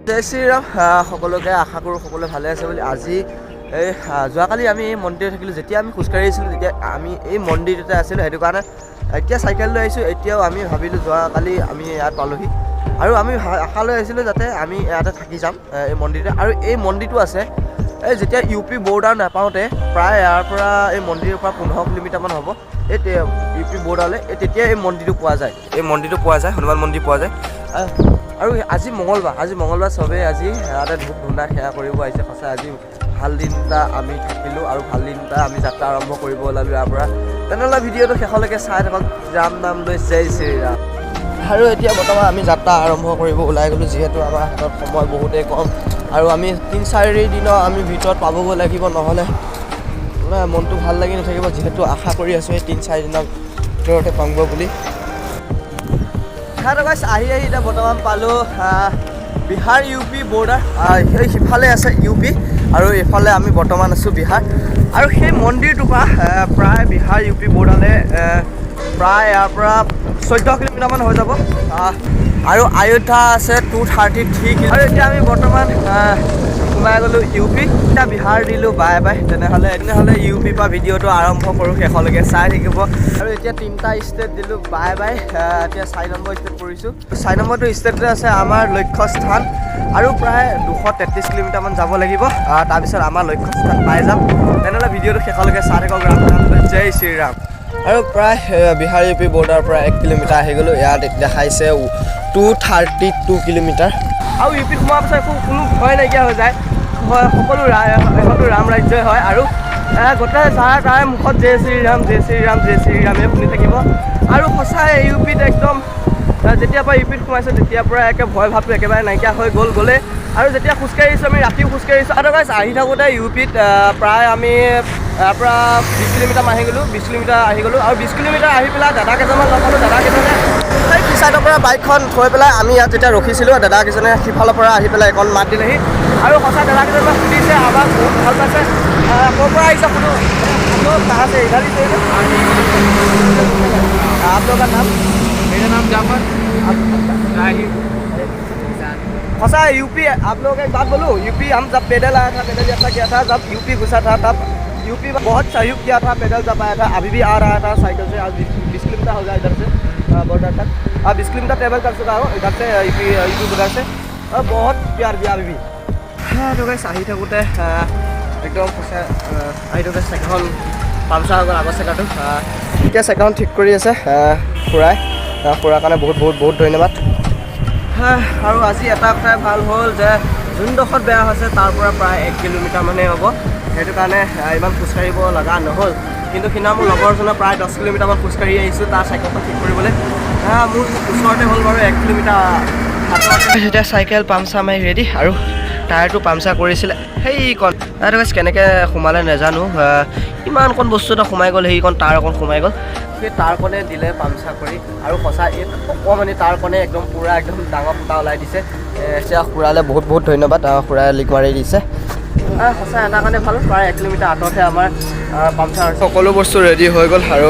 জয় শ্ৰীৰাম সকলোকে আশা কৰোঁ সকলোৱে ভালে আছে বুলি। আজি এই যোৱাকালি আমি এই মন্দিৰত থাকিলোঁ, যেতিয়া আমি খোজকাঢ়ি আহিছিলোঁ তেতিয়া আমি এই মন্দিৰটোতে আছিলোঁ, সেইটো কাৰণে এতিয়া চাইকেল লৈ আহিছোঁ। এতিয়াও আমি ভাবিলোঁ যোৱাকালি আমি ইয়াত পালোঁহি আৰু আমি আশা লৈ আহিছিলোঁ যাতে আমি ইয়াতে থাকি যাম এই মন্দিৰতে। আৰু এই মন্দিৰটো আছে এই যেতিয়া ইউ পি বৰ্ডাৰ নাপাওঁতে প্ৰায় ইয়াৰ পৰা এই মন্দিৰৰ পৰা 15 কিলোমিটাৰমান হ'ব এই ইউ পি বৰ্ডাৰলৈ, তেতিয়া এই মন্দিৰটো পোৱা যায়, হনুমান মন্দিৰ পোৱা যায়। আৰু আজি মঙলবাৰ চবেই আজি ইয়াতে ধূপ ধূনা সেৱা কৰিব আহিছে। সঁচাই আজি ভাল দিন এটা আমি থাকিলোঁ আৰু ভাল দিন এটা আমি যাত্ৰা আৰম্ভ কৰিব ওলালোঁ ইয়াৰ পৰা। তেনেহ'লে ভিডিঅ'টো শেষলৈকে চাই থাকক। ৰাম নাম লৈ জয় শ্ৰীৰাম। আৰু এতিয়া বৰ্তমান আমি যাত্ৰা আৰম্ভ কৰিব ওলাই গ'লোঁ, যিহেতু আমাৰ হাতত সময় বহুতেই কম আৰু আমি 3-4 দিনৰ আমি ভিতৰত পাবগৈ লাগিব, নহ'লে মনটো ভাল লাগি নাথাকিব, যিহেতু আশা কৰি আছোঁ এই 3-4 দিনৰ ভিতৰতে পামগৈ বুলি। আহি এতিয়া বৰ্তমান পালোঁ বিহাৰ ইউ পি বৰ্ডাৰ। সিফালে আছে ইউ পি আৰু এইফালে আমি বৰ্তমান আছোঁ বিহাৰ। আৰু সেই মন্দিৰটোৰ পৰা প্ৰায় বিহাৰ ইউ পি বৰ্ডাৰলৈ প্ৰায় ইয়াৰ পৰা 14 কিলোমিটাৰমান হৈ যাব। আৰু অযোধ্যা আছে 233 কিলোমিটাৰ। আৰু এতিয়া আমি বৰ্তমান সোমাই গ'লোঁ ইউ পি। এতিয়া বিহাৰ দিলোঁ বাই বাই। তেনেহ'লে ইউ পিৰ পৰা ভিডিঅ'টো আৰম্ভ কৰোঁ, শেষলৈকে চাই থাকিব। আৰু এতিয়া 3টা ষ্টেট দিলোঁ বাই বাই। এতিয়া 4 নম্বৰ ষ্টেট পৰিছোঁ। 4 নম্বৰটো ষ্টেটতে আছে আমাৰ লক্ষ্যস্থান আৰু প্ৰায় 233 কিলোমিটাৰমান যাব লাগিব, তাৰপিছত আমাৰ লক্ষ্যস্থান পাই যাম। তেনেহ'লে ভিডিঅ'টো শেষলৈকে চাই থাকক। ৰাম নাম লৈ জয় শ্ৰীৰাম। আৰু প্ৰায় বিহাৰ ইউ পি বৰ্ডাৰৰ পৰা 1 কিলোমিটাৰ আহি গ'লোঁ। ইয়াত দেখাইছে 232 কিলোমিটাৰ। আৰু ইউ পিত সোমোৱাৰ পিছত কোনো ভয় নাইকিয়া হৈ যায়, সকলো এখনটো ৰাম ৰাজ্যই হয় আৰু গোটেই তাৰে মুখত জয় শ্ৰীৰাম জয় শ্ৰীৰাম জয় শ্ৰীৰামে শুনি থাকিব। আৰু সঁচাই ইউ পিত একদম যেতিয়াৰ পৰা ইউ পিত সোমাইছোঁ তেতিয়াৰ পৰা ভয় ভাৱটো একেবাৰে নাইকিয়া হৈ গ'লে। আৰু যেতিয়া খোজকাঢ়িছোঁ আমি ৰাতিও খোজকাঢ়িছোঁ। আদাৰৱাইজ আহি থাকোঁতে ইউ পিত প্ৰায় আমি ইয়াৰ পৰা 20 কিলোমিটাৰ আহি গ'লোঁ। 20 কিলোমিটাৰ আহি গ'লোঁ আৰু 20 কিলোমিটাৰ আহি পেলাই দাদা কেইজনমান লগ পালোঁ। দাদা কেইজনে সেই পিছাইডৰ পৰা বাইকখন থৈ পেলাই আমি ইয়াত যেতিয়া ৰখিছিলোঁ, দাদা কেইজনে সিফালৰ পৰা আহি পেলাই এখন মাত দিলেহি। আৰু সঁচাই দাদা কেইজনমান সুধিছে, আমাক বহুত ভাল পাইছে। ক'ৰ পৰা আহিছে সুধো, कहाँ से इधर ही से? आप लोग का नाम? मेरा नाम जाफर। फंसा यूपी। आप लोग एक बात बोलूँ, यूपी हम जब पैदल आया था, पैदल यात्रा किया था, जब यूपी घुसा था तब यूपी में बहुत सहयोग किया था, पैदल जब आया था। अभी भी आ रहा था साइकिल से। आज 20 किलोमीटर हो गया इधर से बॉर्डर तक। अब 20 किलोमीटर ट्रेवल कर चुका हूँ इधर से यूपी बॉर्डर से। और बहुत प्यार दिया अभी भी। हाँ तो गाइस আহি থাকোঁতে একদম আহি থাকোঁতে চাইকেলখন পামচাৰ হৈ গ'ল আগৰ চাইকেলটো। এতিয়া চাইকেলখন ঠিক কৰি আছে খুৰাৰ কাৰণে বহুত ধন্যবাদ। আৰু আজি এটা কথাই ভাল হ'ল যে যোনডোখৰত বেয়া হৈছে তাৰ পৰা প্ৰায় 1 কিলোমিটাৰমানেই হ'ব, সেইটো কাৰণে ইমান খোজকাঢ়িব লগা নহ'ল। কিন্তু সিদিনা মোৰ লগৰজনৰ প্ৰায় 10 কিলোমিটাৰমান খোজকাঢ়ি আহিছোঁ তাৰ চাইকেলখন ঠিক কৰিবলৈ। মোৰ ওচৰতে হ'ল বাৰু 1 কিলোমিটাৰ। এতিয়া চাইকেল পামচাৰ মাৰি ৰেডি আৰু টায়াৰটো পামচাৰ কৰিছিলে সেইকণ। তাত কেনেকৈ সোমালে নাজানো, ইমানকণ বস্তু এটা সোমাই গ'ল, সেইকণ টাৰ অকণ সোমাই গ'ল। সেই টাৰকণে দিলে পামচাৰ কৰি। আৰু সঁচা এই অকণমানি টাৰকণে একদম পূৰা একদম ডাঙৰ ফুটা ওলাই দিছে। এতিয়া খুৰালৈ বহুত ধন্যবাদ, খুৰাই লিক মাৰি দিছে। সঁচা এটা কাৰণে ভাল, প্ৰায় 1 কিলোমিটাৰ আঁতৰতহে আমাৰ পামচাৰ সকলো বস্তু ৰেডি হৈ গ'ল আৰু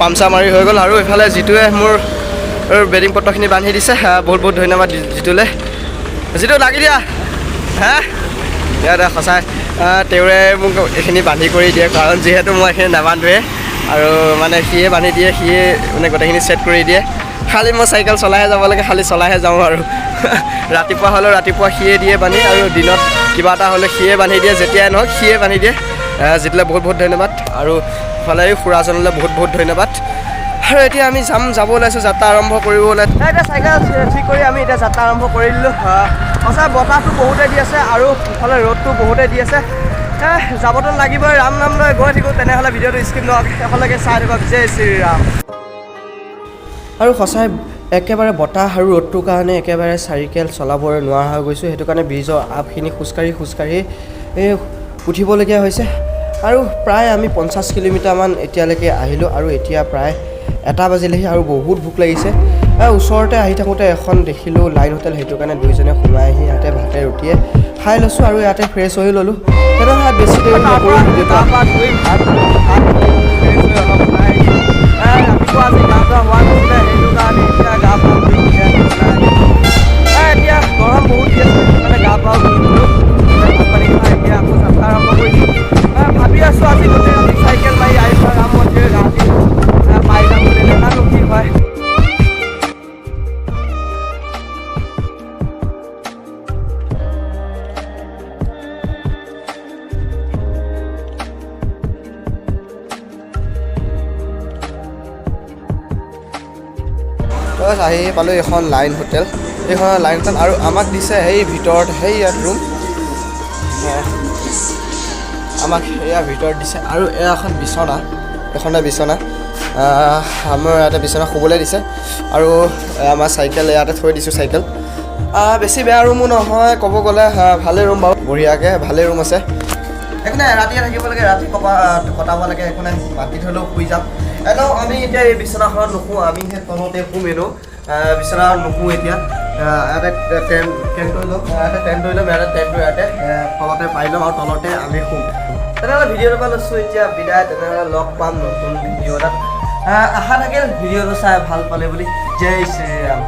পামচাৰ মাৰি হৈ গ'ল। আৰু এইফালে যিটোৱে মোৰ বেডিং পত্ৰখিনি বান্ধি দিছে, বহুত ধন্যবাদ যিটোলৈ। যিটো লাগি দিয়া ইয়াত সঁচাই তেওঁৰে মোক এইখিনি বান্ধি কৰি দিয়ে, কাৰণ যিহেতু মই এইখিনি নাবান্ধোৱে আৰু মানে সিয়ে বান্ধি দিয়ে, সিয়ে মানে গোটেইখিনি ছেট কৰি দিয়ে। খালি মই চাইকেল চলাইহে যাব লাগে, খালি চলাইহে যাওঁ আৰু ৰাতিপুৱা হ'লেও ৰাতিপুৱা সিয়ে দিয়ে বান্ধি, আৰু দিনত কিবা এটা হ'লে সিয়ে বান্ধি দিয়ে, যেতিয়াই নহওক সিয়ে বান্ধি দিয়ে। যিটোলৈ বহুত ধন্যবাদ। আৰু ইফালে খুৰাজনলৈ বহুত ধন্যবাদ। আৰু এতিয়া আমি যাব ওলাইছোঁ, যাত্ৰা আৰম্ভ কৰিব ওলাইছোঁ। এতিয়া চাইকেল ঠিক কৰি আমি এতিয়া যাত্ৰা আৰম্ভ কৰি দিলোঁ। সঁচাই বতাহটো বহুতে দি আছে আৰু ইফালে ৰ'দটো বহুতে দি আছে। যাবতো লাগিবই, ৰাম নাম লৈ গৈ থাকোঁ। তেনেহ'লে ভিডিঅ'টো স্কিপ নহওক, শেষলৈকে চাই থাকক। জয় শ্ৰীৰাম। আৰু সঁচাই একেবাৰে বতাহ আৰু ৰ'দটোৰ কাৰণে একেবাৰে চাইকেল চলাবলৈ নোৱাৰা হৈ গৈছোঁ। সেইটো কাৰণে ব্ৰিজৰ আপখিনি খোজকাঢ়ি উঠিবলগীয়া হৈছে। আৰু প্ৰায় আমি 50 কিলোমিটাৰমান এতিয়ালৈকে আহিলোঁ আৰু এতিয়া প্ৰায় 1 বাজিলেহি আৰু বহুত ভোক লাগিছে। ওচৰতে আহি থাকোঁতে এখন দেখিলোঁ লাইন হোটেল, সেইটো কাৰণে দুইজনে সোমাই আহি ইয়াতে ভাতে ৰুটিয়ে খাই লৈছোঁ আৰু ইয়াতে ফ্ৰেছ হৈ ল'লোঁ। তেনেহ'লে বেছি দেৰি নকৰোঁ, ভিডিঅ'টো আহি পালোঁ এখন লাইন হোটেল। এইখন লাইন হোটেল আৰু আমাক দিছে সেই ভিতৰত সেই ইয়াত ৰুম আমাক এয়া ভিতৰত দিছে আৰু এয়া এখন বিচনা এখনে বিচনা আমাৰ ইয়াতে বিচনা শুবলৈ দিছে আৰু আমাৰ চাইকেল ইয়াতে থৈ দিছোঁ চাইকেল বেছি বেয়া ৰুমো নহয় ক'ব গ'লে ভালেই ৰুম বাৰু বঢ়িয়াকৈ ভালেই ৰুম আছে একো নাই ৰাতিয়ে থাকিব লাগে ৰাতি কটাব লাগে একো নাই মাটিত হ'লেও শুই যাম এনেও আমি এতিয়া এই বিচনাখনত নুশোঁ আমি সেই তলতে শুম এনেও বিচনা নুশোঁ এতিয়া ইয়াতে টেণ্ট লৈ ল'ম ইয়াতে টেণ্টটো ইয়াতে তলতে পাই ল'ম আৰু তলতে আমি শুম তেনেহ'লে ভিডিঅ'টোৰ পৰা লৈছোঁ এতিয়া বিদায় তেনেহ'লে লগ পাম নতুন ভিডিঅ' এটাত আশা থাকিল ভিডিঅ'টো চাই ভাল পালে বুলি জয় শ্ৰীৰাম